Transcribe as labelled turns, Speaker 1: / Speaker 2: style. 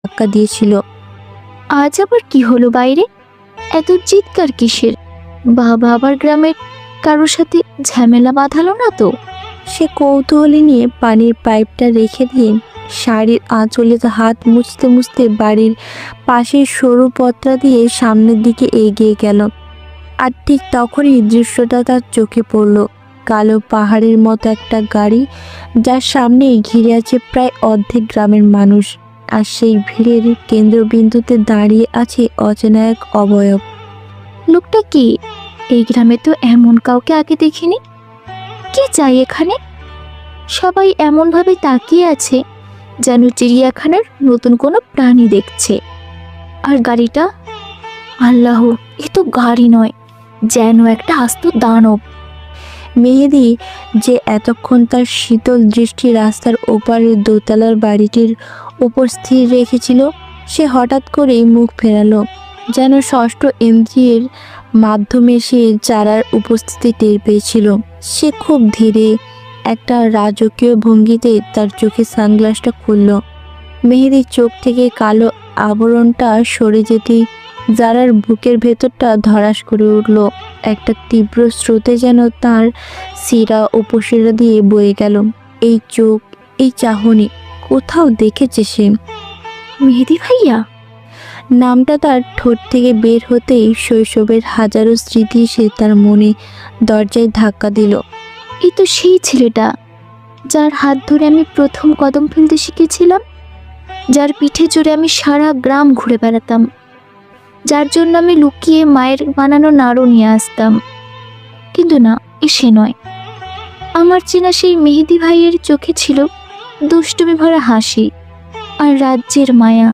Speaker 1: ধাক্কা দিয়েছিল।
Speaker 2: আজ আবার কি হলো বাইরে? এত চিৎকার কিসের? বাবা আবার গ্রামের কারোর সাথে ঝামেলা বাঁধালো না তো?
Speaker 1: সে কৌতূহলী নিয়ে পানির পাইপটা রেখে দিয়ে শাড়ির আঁচলে হাত মুছতে মুছতে বাড়ির পাশের সরু পথটা দিয়ে সামনের দিকে এগিয়ে গেল। আর ঠিক তখনই দৃশ্যটা তার চোখে পড়ল। কালো পাহাড়ের মতো একটা গাড়ি, যার সামনেই ঘিরে আছে প্রায় অর্ধেক গ্রামের মানুষ। আর সেই ভিড়ের কেন্দ্রবিন্দুতে দাঁড়িয়ে আছে অচেনা এক অবয়ব।
Speaker 2: লোকটা কি? এই গ্রামে তো এমন কাউকে আগে দেখিনি। কি চাই এখানে? সবাই এমনভাবে তাকিয়ে আছে যেন চিড়িয়াখানার নতুন কোনো প্রাণী দেখছে। আর গাড়িটা, আল্লাহ, এ তো গাড়ি নয়, যেন একটা আস্ত দানব।
Speaker 1: মেহেদি, যে এতক্ষণ তার শীতল দৃষ্টি রাস্তার ওপারের দোতলার বাড়িটির উপর স্থির রেখেছিল, সে হঠাৎ করেই মুখ ফেরালো, যেন ষষ্ঠ ইন্দ্রিয়ের মাধ্যমে সে যারার উপস্থিতি টের পেয়েছিল। সে খুব ধীরে একটা রাজকীয় ভঙ্গিতে তার চোখে সানগ্লাসটা খুলল। মেহেদির চোখ থেকে কালো আবরণটা সরে যেতেই যারার বুকের ভেতরটা ধড়াস করে উঠল। একটা তীব্র স্রোতে যেন তার শিরা উপশিরা দিয়ে বয়ে গেল। এই চোখ, এই চাহনি কোথাও দেখেছে সে।
Speaker 2: মেহেদি ভাইয়া!
Speaker 1: নামটা তার ঠোঁট থেকে বের হতেই শৈশবের হাজারো স্মৃতি সে তার মনে দরজায় ধাক্কা দিল।
Speaker 2: এই তো সেই ছেলেটা যার হাত ধরে আমি প্রথম কদম ফেলতে শিখেছিলাম, যার পিঠে চড়ে আমি সারা গ্রাম ঘুরে বেড়াতাম, যার জন্য আমি লুকিয়ে মায়ের বানানো নাড়ু নিয়ে আসতাম। কিন্তু না, সে নয়। আমার চেনা সেই মেহেদি ভাইয়ের চোখে ছিল দুষ্টুমি ভরা হাসি আর রাজ্যের মায়া।